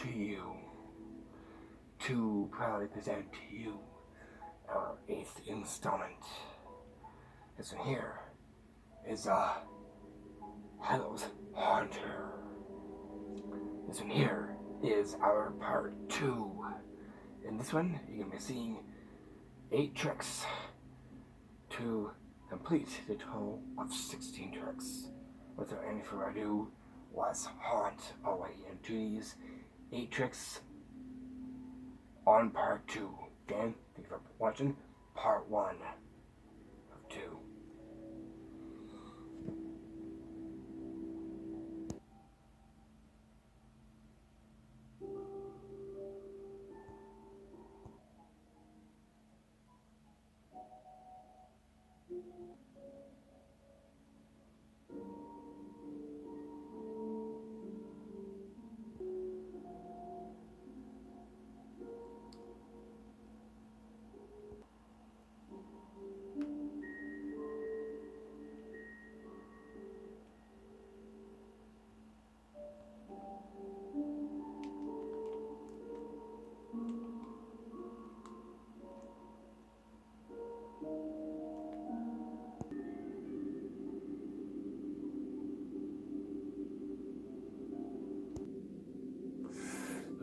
to you to proudly present to you our 8th installment. This one here is Hallows Haunter. This one here is our part 2. In this one, you're going to be seeing 8 tricks to complete the total of 16 tricks. Without any further ado, let's haunt our way into these 8 tricks on part 2. Again, thank you for watching part 1 of 2.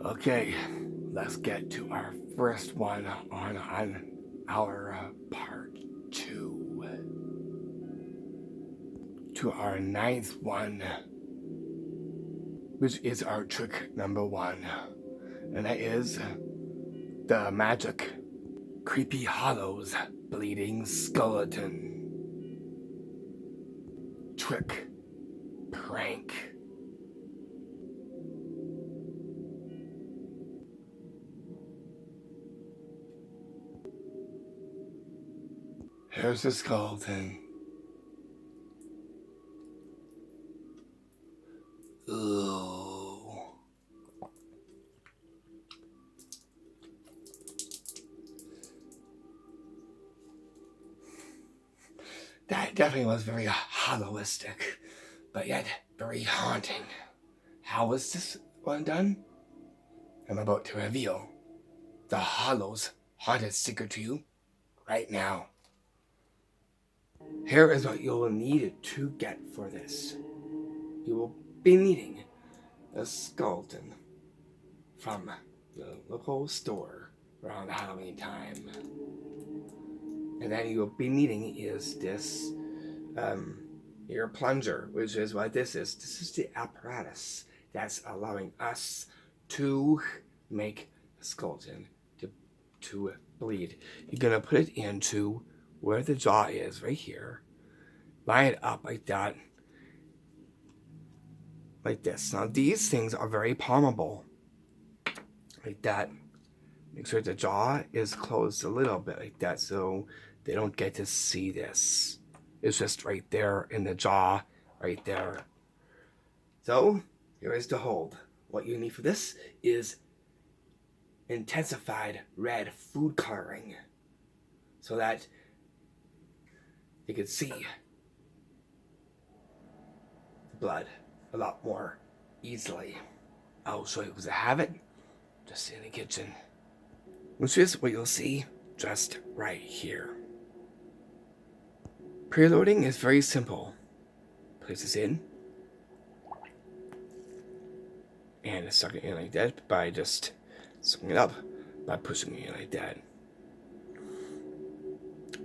Okay, let's get to our first one on our part 2. To our 9th one, which is our trick number 1, and that is the magic Creepy Hollows bleeding skeleton trick prank. Here's the skeleton. Ooh. That definitely was very Hallowistic, but yet very haunting. How was this one done? I'm about to reveal the Hallows haunted secret to you right now. Here is what you will need to get for this. You will be needing a skeleton from the local store around Halloween time. And then you will be needing is this ear plunger, which is what this is. This is the apparatus that's allowing us to make the skeleton to bleed. You're gonna put it into where the jaw is, right here. Line it up like that. Like this. Now these things are very palmable. Like that. Make sure the jaw is closed a little bit like that so they don't get to see this. It's just right there in the jaw, right there. So, here is the hold. What you need for this is intensified red food coloring so that you can see the blood a lot more easily. I'll show you because I have it just in the kitchen, which is what you'll see just right here. Preloading is very simple. Place this in and suck it in like that by just sucking it up by pushing it in like that.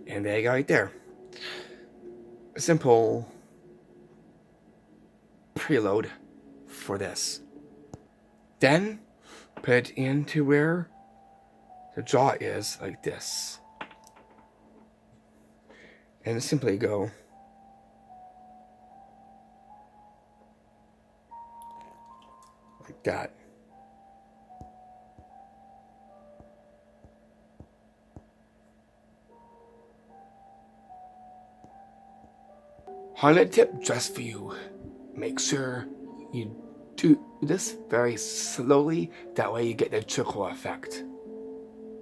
And there you go right there. A simple preload for this. Then put it into where the jaw is like this. And simply go like that. Haunted tip just for you. Make sure you do this very slowly. That way you get the trickle effect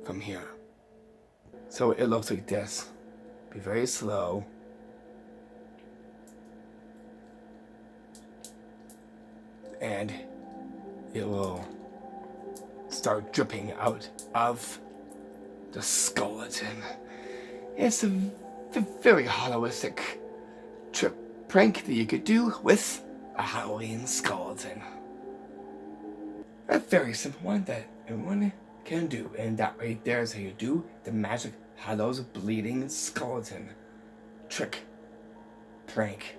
from here. So it looks like this. Be very slow. And it will start dripping out of the skeleton. It's a very Hallowistic prank that you could do with a Halloween skeleton. A very simple one that everyone can do, and that right there is how you do the magic Hallows bleeding skeleton trick prank.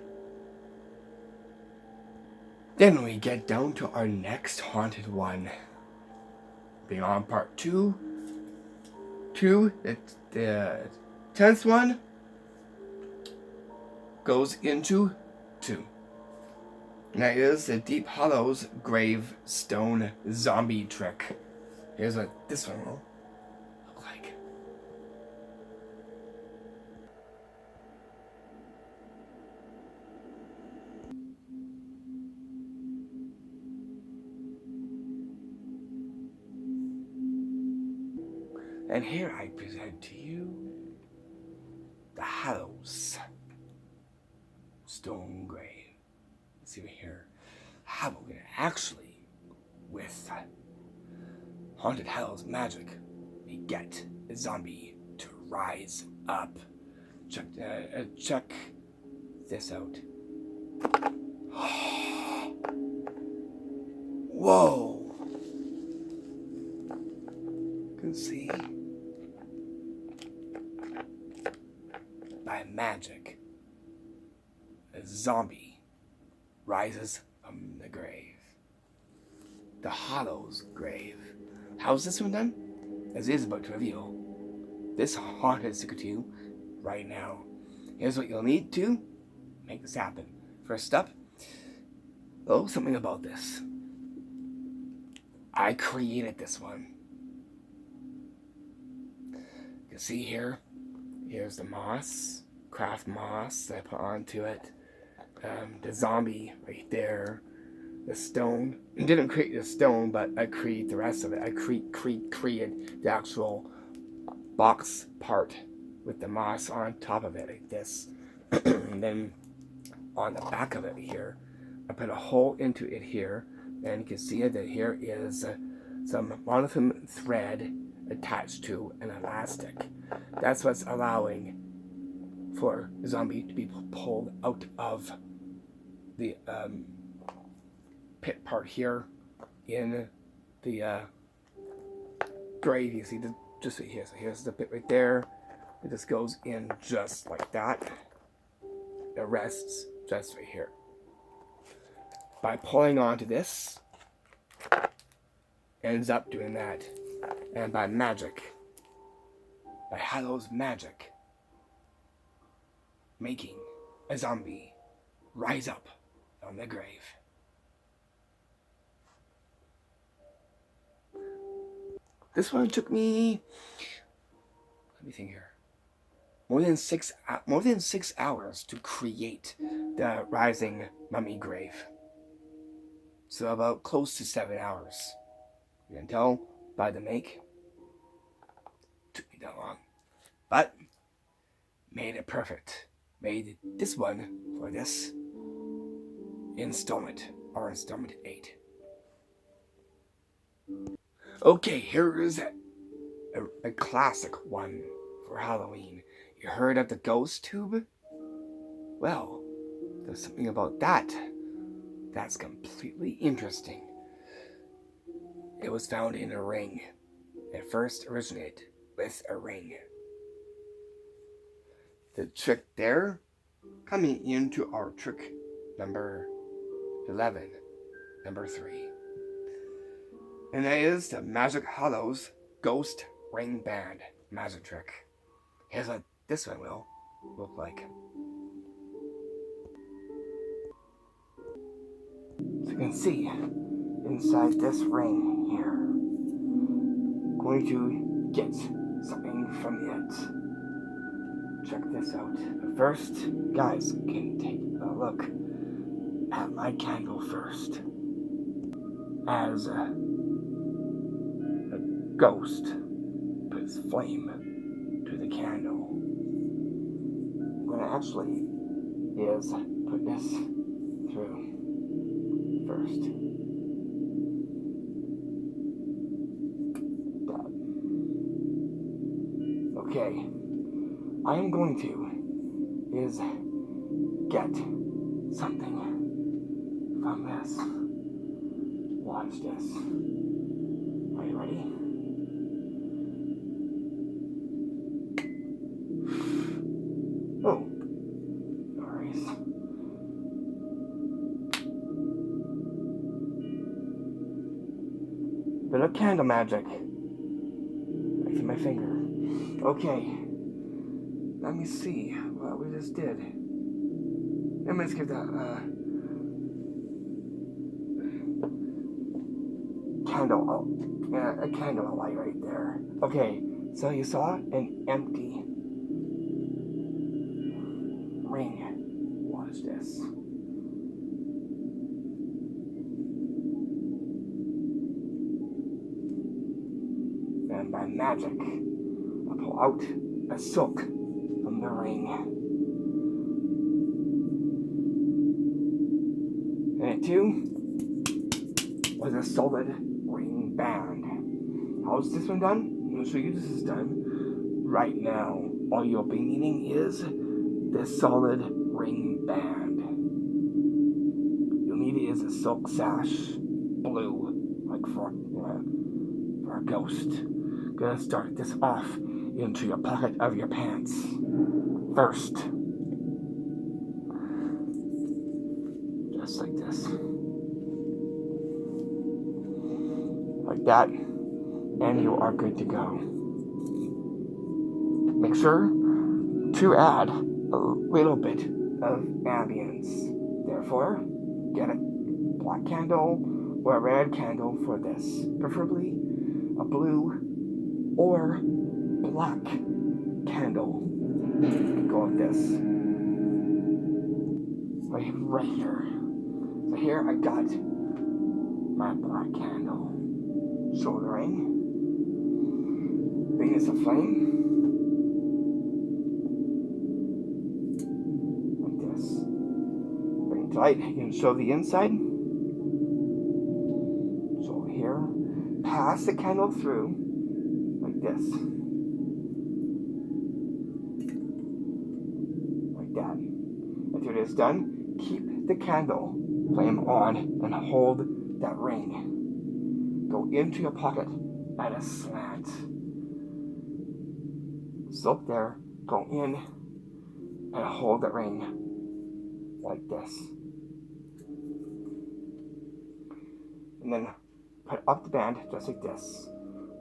Then we get down to our next haunted one. Being on part 2, the 10th one goes into 2. And that is the Deep Hallows gravestone zombie trick. Here's what this one will look like. And here I present to you the Hallows stone grave. Let's see here how we're gonna actually, with Haunted Hallows magic, we get a zombie to rise up. Check this out. Whoa! You can see by magic, a zombie rises from the grave. The Hallows grave. How's this one done? As it is about to reveal this haunted secret to you right now. Here's what you'll need to make this happen. First up, something about this. I created this one. You can see here's the moss, craft moss that I put onto it. The zombie right there, the stone. I didn't create the stone, but I created the rest of it. I created the actual box part with the moss on top of it like this. And then on the back of it here, I put a hole into it here, and you can see that here is some monofilament thread attached to an elastic. That's what's allowing for the zombie to be pulled out of the pit part here in the grave. You see just right here. So here's the pit right there. It just goes in just like that. It rests just right here. By pulling onto this, ends up doing that. And by magic, by Hallows magic, making a zombie rise up from the grave. This one took me, let me think here, more than 6 hours to create the rising mummy grave. So about close to 7 hours. You can tell by the make. Took me that long. But made it perfect. Made this one for this installment, or installment 8. Okay, here's a classic one for Halloween. You heard of the ghost tube? Well, there's something about that that's completely interesting. It was found in a ring. It first originated with a ring. The trick there, coming into our trick number 11, number 3. And that is the Magic Hallows Ghost Ring Band magic trick. Here's what this one will look like. So you can see inside this ring here, going to get something from it. Check this out. But first, guys, can take a look at my candle first. As a ghost puts flame to the candle, what I actually is put this through first. Okay, I am going to is get something from this. Watch this. Are you ready? Oh, no worries. Bit of candle magic. Right through my finger. Okay. Let me see what we just did. Let me just give that candle, a candle light right there. Okay, so you saw an empty ring. Watch this. And by magic, I pull out a silk from the ring. And it too was a solid ring band. How's this one done? I'm going to show you this is done right now. All you'll be needing is this solid ring band. You'll need is a silk sash, blue, like for a ghost. Gonna start this off into your pocket of your pants first. Just like this. Like that. And you are good to go. Make sure to add a little bit of ambience. Therefore, get a black candle or a red candle for this. Preferably a blue or black candle. Go with this. Right here. So here I got my black candle. Shouldering. Bring this a flame. Like this. Bring it to light. You can show the inside. So here. Pass the candle through. Like this. Like that. After it is done, keep the candle flame on and hold that ring. Go into your pocket at a slant. Silk there, go in and hold that ring like this. And then put up the band just like this.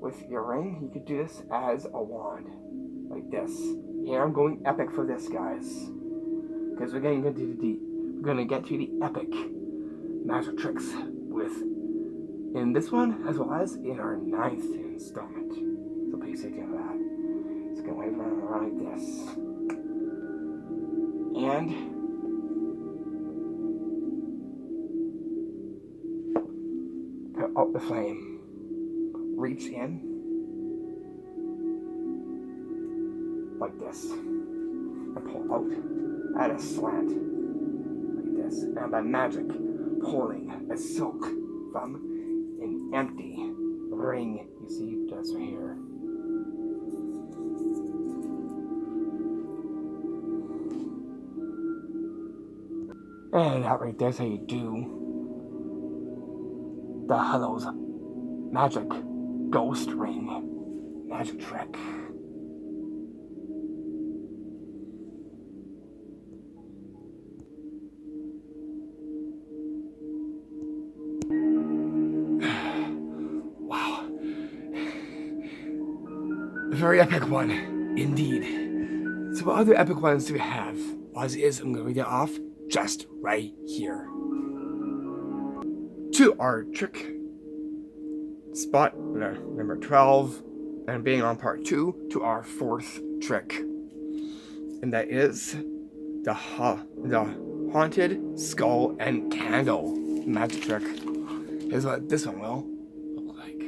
With your ring, you could do this as a wand, like this. Here I'm going epic for this, guys, because we're gonna get to the epic magic tricks in this one as well as in our 9th installment. So pay attention to that. It's gonna wave around like this, and put out the flame. Reach in like this and pull out at a slant like this, and by magic pulling a silk from an empty ring. You see just right here. And that right there's how you do the Hallows magic ghost ring magic trick. Wow. A very epic one, indeed. So what other epic ones do we have? As is, I'm going to read it off just right here. To our trick spot, number 12, and being on part 2 to our 4th trick. And that is the haunted skull and candle magic trick. Here's what this one will look like.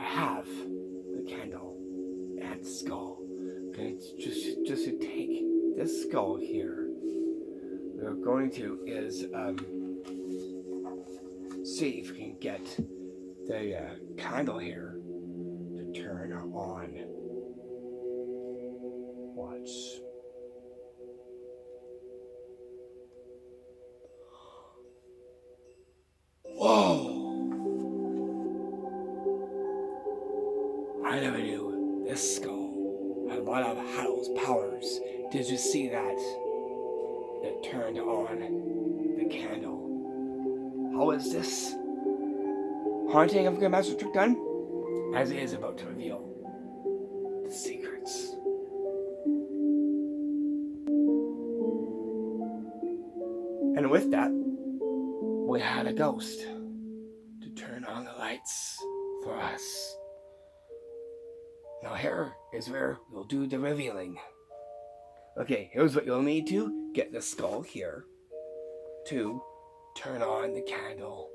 I have the candle and skull. Okay, just to take this skull here, we're going to is see if we can get the candle here to turn on. Watch. Whoa! I never knew this skull had a lot of Hallows powers. Did you see that? It turned on the candle. How is this haunting of the magic trick done? As it is about to reveal the secrets. And with that, we had a ghost to turn on the lights for us. Now here is where we'll do the revealing. Okay, here's what you'll need to get the skull here to turn on the candle.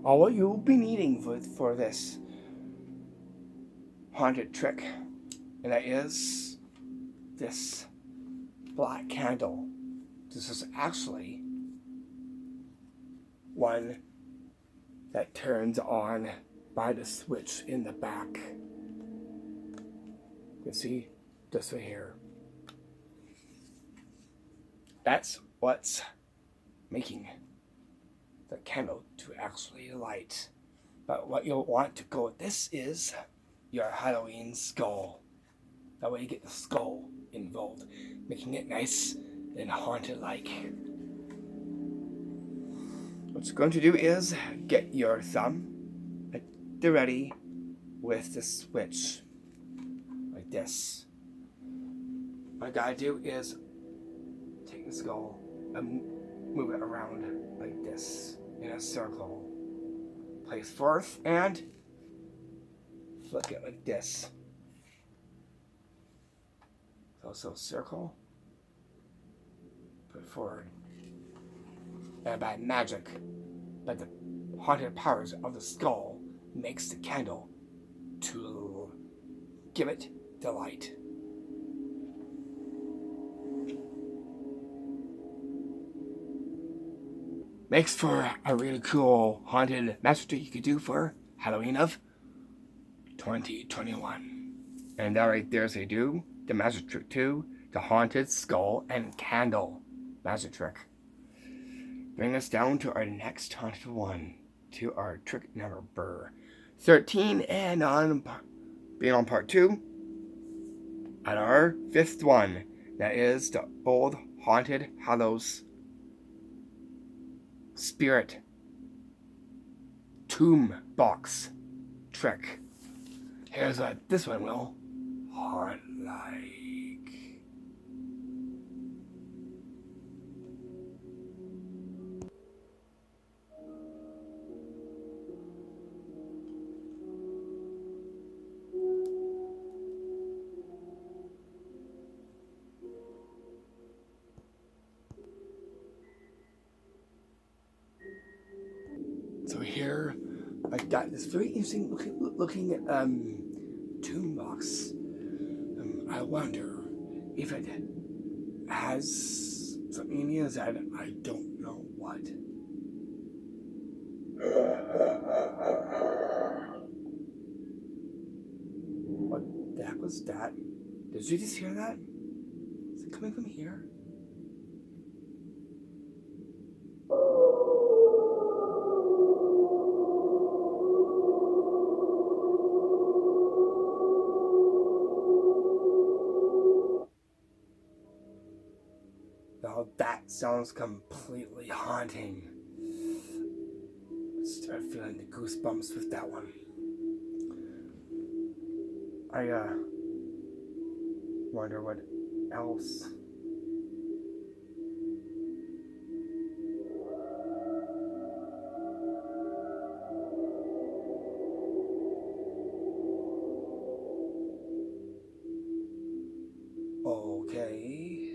All what you'll be needing for this haunted trick, and that is this black candle. This is actually one that turns on by the switch in the back. You see, this right here. That's what's making the candle to actually light. But what you'll want to go with this is your Halloween skull. That way you get the skull involved, making it nice and haunted-like. What you're going to do is get your thumb at the ready with the switch, like this. What I gotta do is take the skull and move it around like this in a circle. Place forth and flick it like this. So circle, put it forward. And by magic, by the haunted powers of the skull, makes the candle to give it the light. Makes for a really cool haunted magic trick you could do for Halloween of 2021. And that right there is they do the magic trick 2, the haunted skull and candle magic trick. Bring us down to our next haunted one, to our trick number 13, and being on part 2, at our 5th one, that is the old haunted Hallows spirit tomb box trick. Here's what this one will haunt like. So here, I got this very interesting looking tomb box. I wonder if it has something in here that I don't know what. What the heck was that? Did you just hear that? Is it coming from here? Now that sounds completely haunting. I start feeling the goosebumps with that one. I wonder what else. Okay.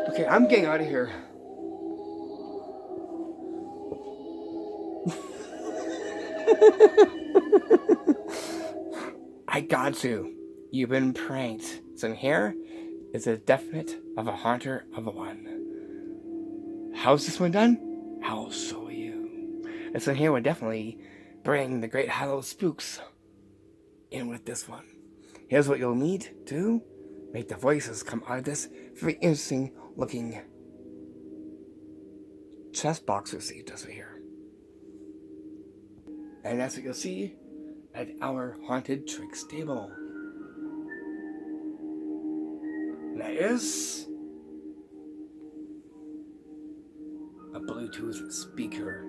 Okay, I'm getting out of here. I got you. You've been pranked. So here is a definite of a haunter of a one. How's this one done? I'll show you. And so here we'll definitely bring the great Hallows spooks in with this one. Here's what you'll need to make the voices come out of this very interesting looking chest box receipt just right here. And that's what you'll see at our haunted tricks table. And that is a Bluetooth speaker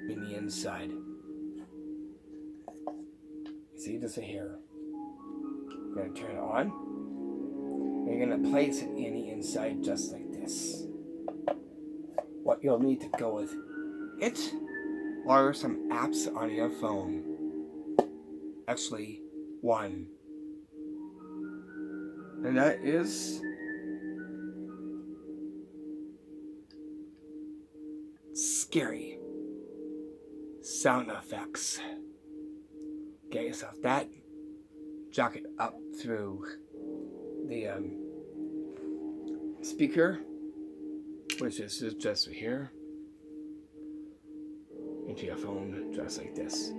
in the inside. You see this right here. You're going to turn it on. And you're going to place it in the inside just like this. What you'll need to go with it are some apps on your phone. Actually, one. And that is Scary sound effects. Get yourself that. Jack it up through the speaker, which is just here, into your phone, just like this.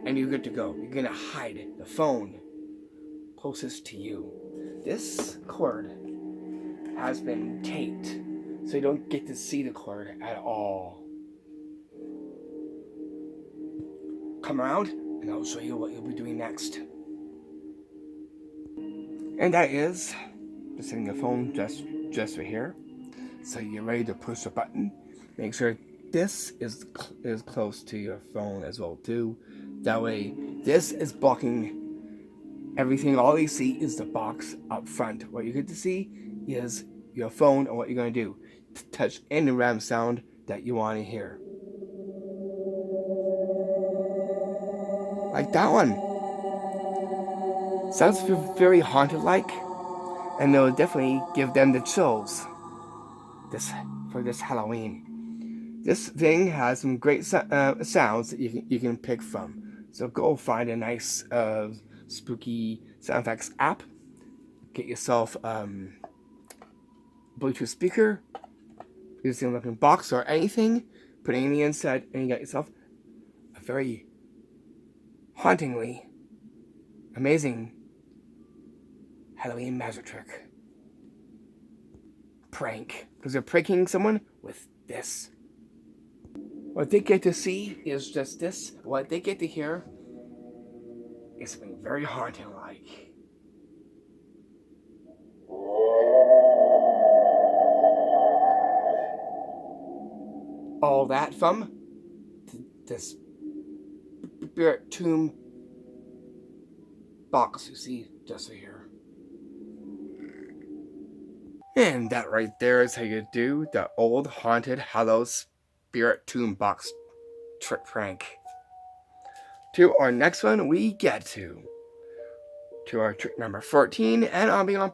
And you're good to go. You're gonna hide the phone closest to you. This cord has been taped, so you don't get to see the cord at all. Come around, and I'll show you what you'll be doing next. And that is just setting your phone just right here. So you're ready to push a button. Make sure this is close to your phone as well too. That way, this is blocking everything. All you see is the box up front. What you get to see is your phone and what you're going to do. Touch any random sound that you want to hear. Like that one. Sounds very haunted-like, and it'll definitely give them the chills for this Halloween. This thing has some great sounds that you can pick from. So go find a nice spooky sound effects app. Get yourself Bluetooth speaker, using looking box or anything. Put it in the inside, and you got yourself a very hauntingly amazing Halloween magic trick prank, because you're pranking someone with this. What they get to see is just this. What they get to hear is something very haunting-like. All that from this spirit tomb box you see just right here. And that right there is how you do the old haunted Hallows spirit tomb box trick prank. To our next one we get to our trick number 14, and I'll be on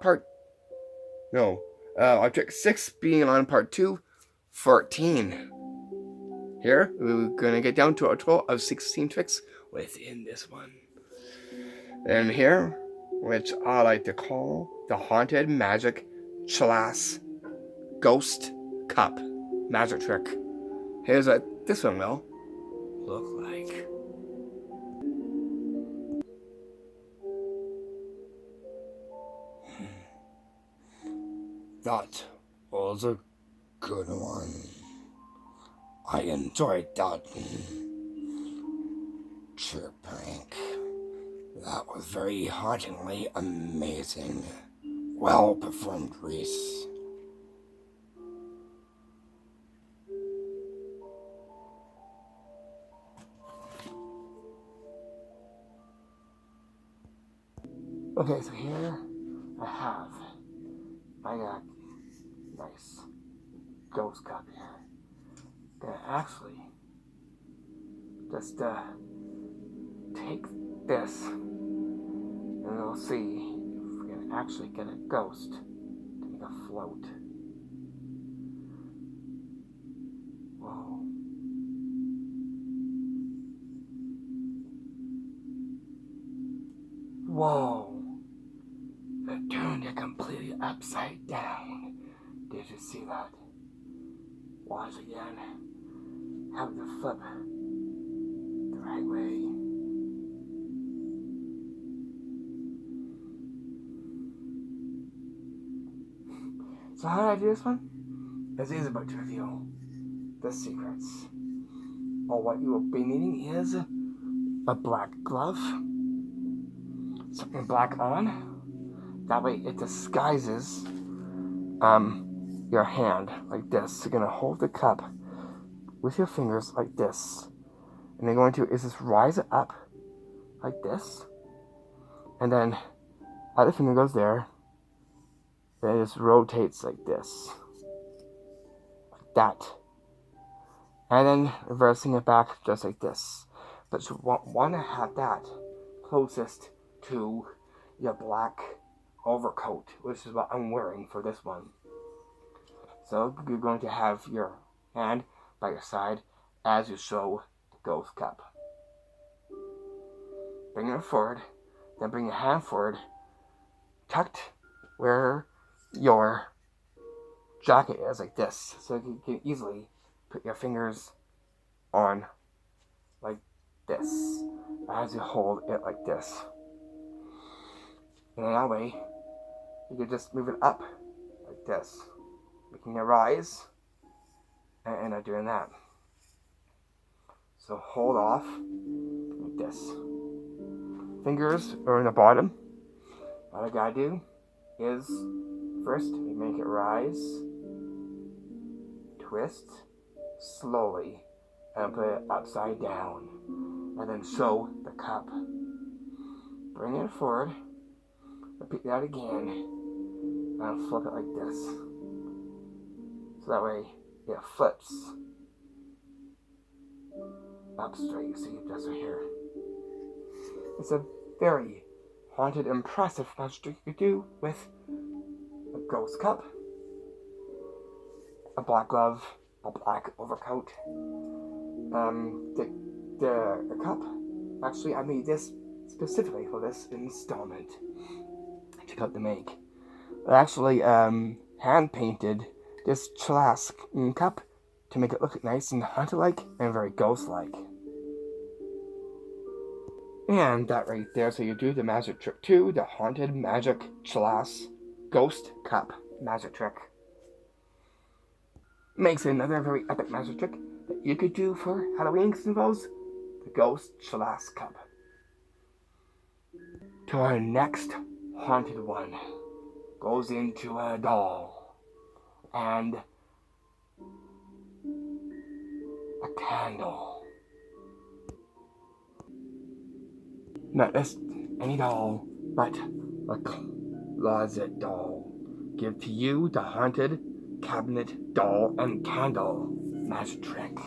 our trick 6 being on part 2, 14. Here, we're gonna get down to a total of 16 tricks within this one. And here, which I like to call the Haunted Magic Chalice Ghost Cup magic trick. Here's what this one will look like. That was a good one. I enjoyed that trick prank. That was very hauntingly amazing. Well performed, Rhys. Okay, so here I have my nice ghost cup here. Gonna actually just take this, and we'll see if we can actually get a ghost to make a float. Whoa. Whoa. It turned it completely upside down. Did you see that? Watch again. Have the flip the right way. So how did I do this one? As he's about to reveal the secrets. All what you will be needing is a black glove, something black on. That way it disguises your hand like this. So you're gonna hold the cup with your fingers like this, and you're going to just rise it up like this, and then other finger goes there, and it just rotates like this, like that, and then reversing it back just like this. But you want to have that closest to your black overcoat, which is what I'm wearing for this one. So you're going to have your hand by your side as you show the ghost cup. Bring it forward, then bring your hand forward, tucked where your jacket is, like this. So you can easily put your fingers on like this as you hold it like this. And that way, you can just move it up like this, making it rise, and I'm doing that. So hold off like this. Fingers are in the bottom. What I gotta do is first make it rise, twist slowly, and put it upside down, and then show the cup. Bring it forward, repeat that again, and flip it like this. So that way it flips up straight. See this right here. It's a very haunted, impressive magic trick you could do with a ghost cup, a black glove, a black overcoat. The cup, actually I made this specifically for this installment. Check out the make. I actually hand painted this glass cup to make it look nice and haunted-like and very ghost-like. And that right there, so you do the magic trick 2, the haunted magic glass ghost cup magic trick. Makes another very epic magic trick that you could do for Halloween, because involves the ghost glass cup. To our next haunted one, goes into a doll and a candle. Not just any doll, but a closet doll. Give to you the haunted cabinet doll and candle magic trick.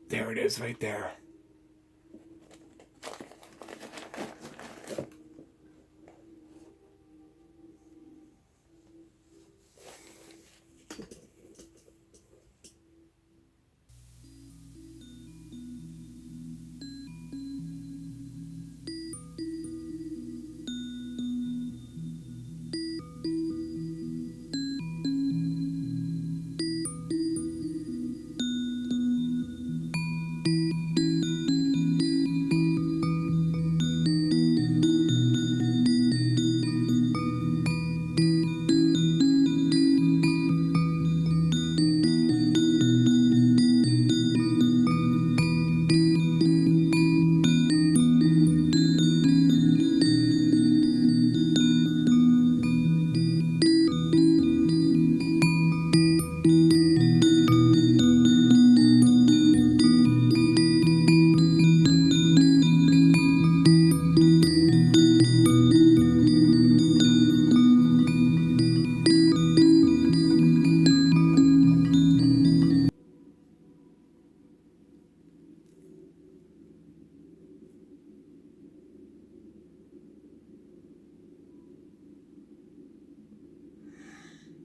There it is right there.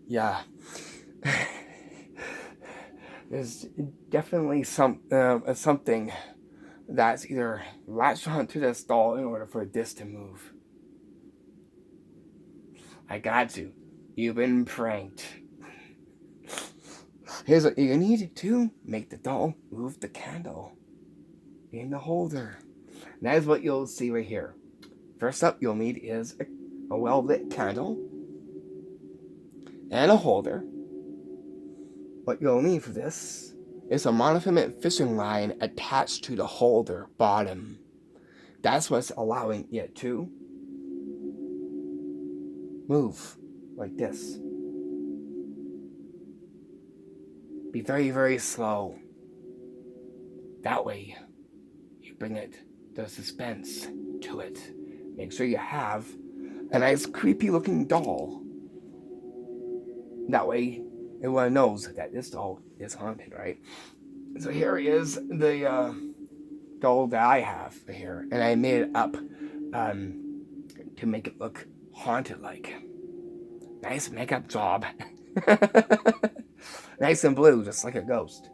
Yeah. There's definitely something that's either latched onto this doll in order for this to move. I got to. You've been pranked. Here's what you need to make the doll move the candle in the holder. And that is what you'll see right here. First up, you'll need is a well-lit candle and a holder. What you'll need for this is a monofilament fishing line attached to the holder bottom. That's what's allowing it to move like this. Be very, very slow. That way, you bring the suspense to it. Make sure you have a nice creepy looking doll. That way, everyone knows that this doll is haunted, right? So here is the doll that I have here, and I made it up to make it look haunted-like. Nice makeup job. Nice and blue, just like a ghost.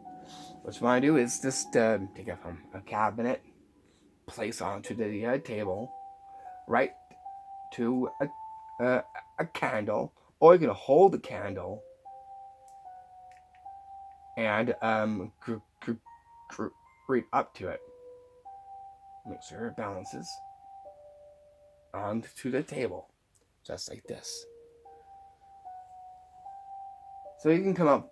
What you want to do is just take it from a cabinet, place onto the table, right to a candle, or you can hold the candle and creep up to it. Make sure it balances onto the table, just like this. So you can come up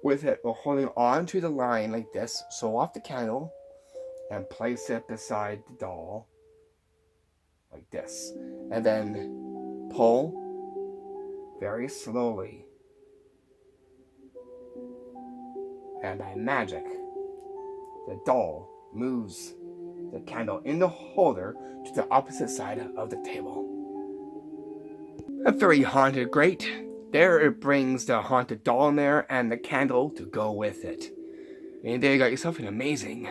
with it while holding on to the line like this, sew off the candle, and place it beside the doll, like this. And then pull very slowly. And by magic, the doll moves the candle in the holder to the opposite side of the table. A very haunted grate. There it brings the haunted doll in there and the candle to go with it. And there you got yourself an amazing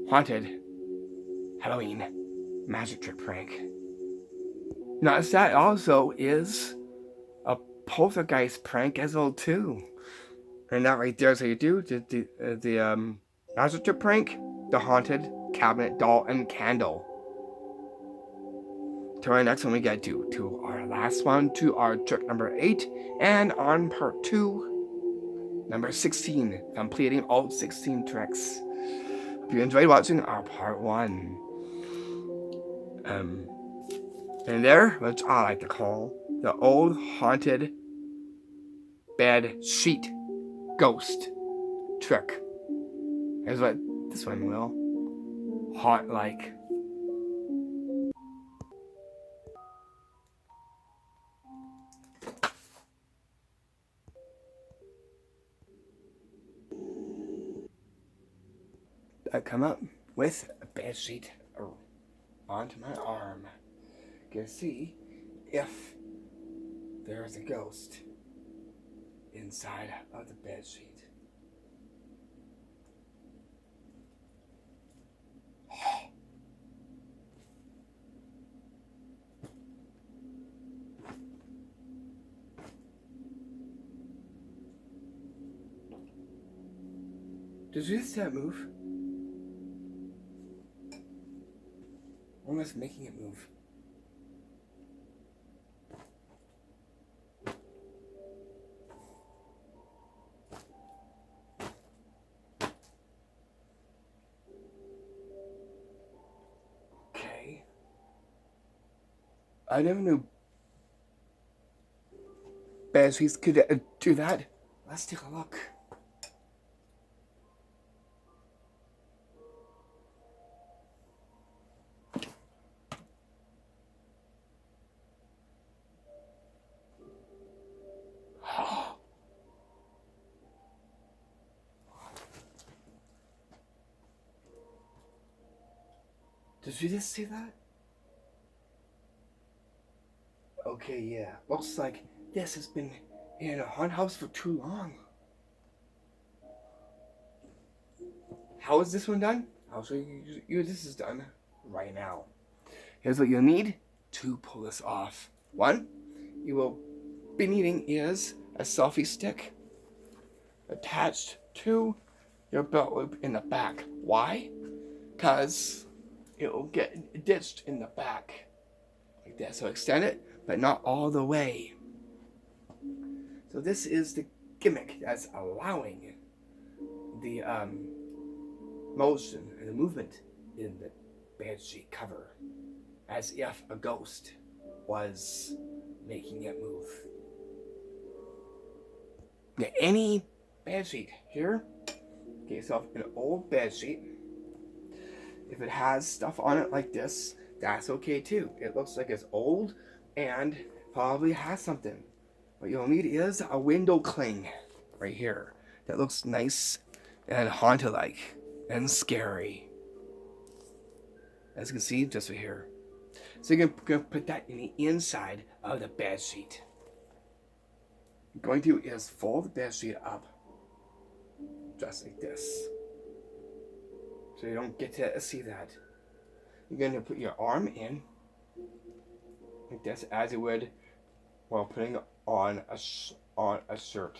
haunted Halloween magic trick prank. Notice that also is a poltergeist prank as well too. And that right there is how you do the magic trick prank, the haunted cabinet doll and candle. To our next one we get to our last one, to our trick number 8, and on part 2, number 16, completing all 16 tricks. Hope you enjoyed watching our part 1. And there, which I like to call the old haunted bed sheet ghost trick. Here's what this one will haunt like. I come up with a bed sheet onto my arm. You can see if there's a ghost inside of the bed sheet. Did you see that move? Almost making it move. Okay. I never knew bed sheets could do that. Let's take a look. Did you just see that? Okay, yeah. Looks like this has been in a haunted house for too long. How is this one done? I'll show you this is done right now. Here's what you'll need to pull this off. 1, you will be needing is a selfie stick attached to your belt loop in the back. Why? Because it will get ditched in the back like that. So extend it, but not all the way. So this is the gimmick that's allowing the motion and the movement in the bedsheet cover, as if a ghost was making it move. Now, any bedsheet here, get yourself an old bedsheet. If it has stuff on it like this, that's okay too. It looks like it's old and probably has something. What you'll need is a window cling right here that looks nice and haunted-like and scary. As you can see, just right here. So you're going to put that in the inside of the bed sheet. What you're going to do is fold the bed sheet up just like this. So you don't get to see that. You're going to put your arm in like this, as you would while putting on a shirt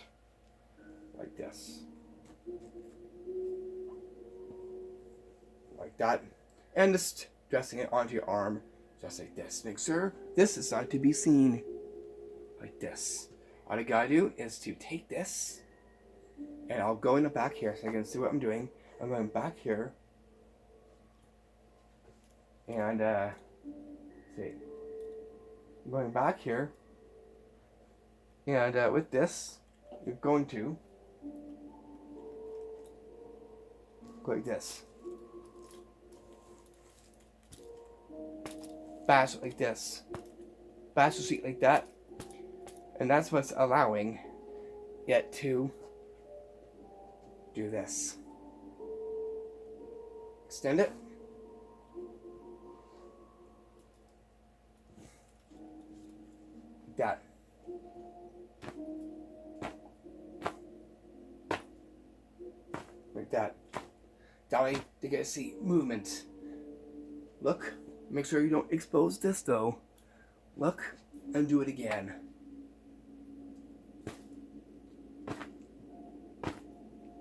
like this, like that, and just dressing it onto your arm just like this. Make sure this is not to be seen like this. All you gotta do is to take this, and I'll go in the back here so you can see what I'm doing. I'm going back here and see, I'm going back here. And with this, you're going to go like this. Bash it like this. Bash the sheet like that. And that's what's allowing it to do this. Extend it. Like that. Like that. That way they get to see movement. Look. Make sure you don't expose this though. Look and do it again.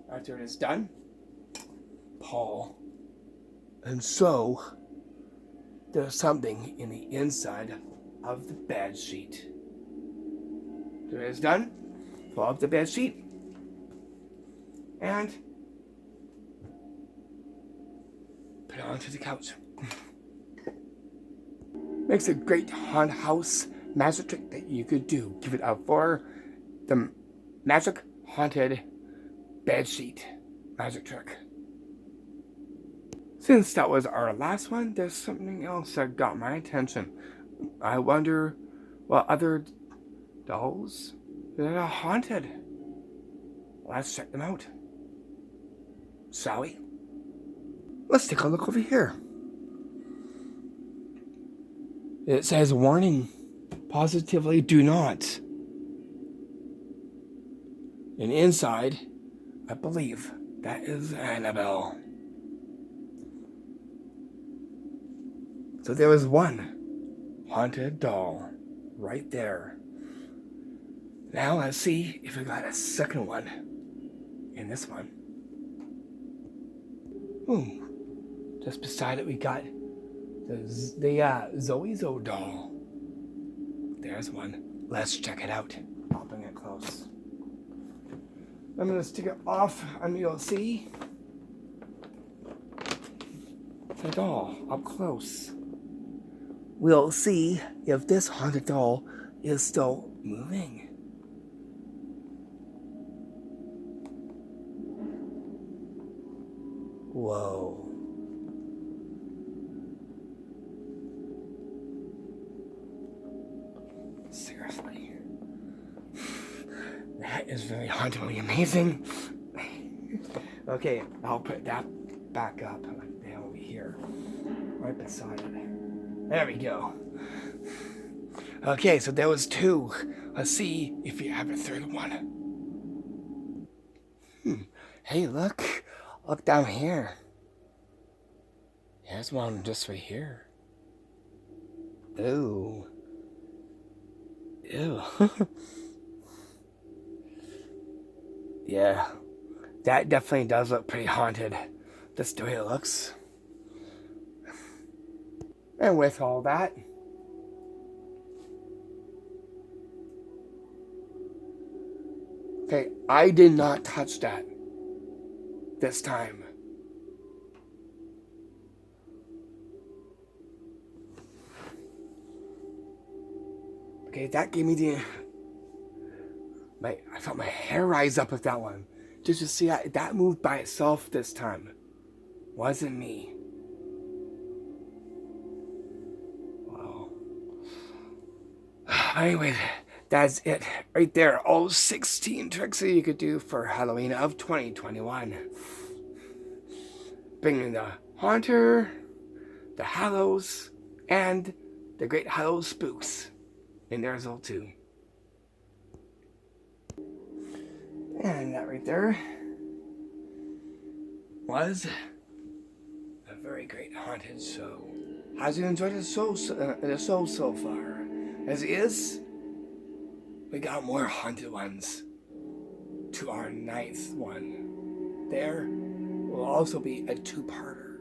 After it is done, Paul. And so there's something in the inside of the bed sheet. After it is done, pull up the bed sheet and put it onto the couch. Makes a great haunted house magic trick that you could do. Give it up for the magic haunted bed sheet magic trick. Since that was our last one, there's something else that got my attention. I wonder what other dolls that are haunted. Let's check them out. Shall we? Let's take a look over here. It says, warning, positively do not. And inside, I believe that is Annabelle. So there was one haunted doll right there. Now let's see if we got a second one in this one. Ooh, just beside it we got the Zoe doll. There's one. Let's check it out. I'll bring it close. I'm gonna stick it off and you'll see the doll up close. We'll see if this haunted doll is still moving. Whoa. Seriously. That is very hauntingly amazing. Okay, I'll put that back up like that over here. Right beside it. There we go. Okay, so there was two. Let's see if you have a third one. Hey, look. Look down here. There's one just right here. Ooh. Ew. Yeah, that definitely does look pretty haunted. Just the way it looks. And with all that, okay, I did not touch that this time. Okay, that gave me I felt my hair rise up with that one. Just to see that moved by itself this time. Wasn't me. Wow. Anyway, that's it right there. All 16 tricks that you could do for Halloween of 2021. Bringing the Haunter, the Hallows, and the Great Hallows Spooks in there as well too. And that right there was a very great haunted show. How's you enjoyed the show so far? As is, we got more haunted ones to our 9th one. There will also be a 2-parter,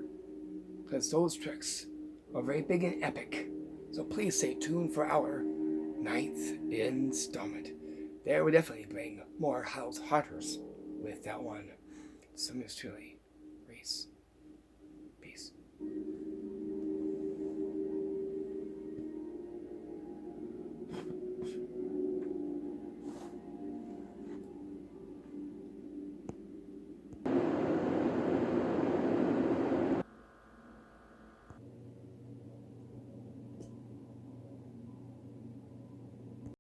because those tricks are very big and epic. So please stay tuned for our 9th installment. There will definitely bring more house haunters with that one. So, Miss Truly,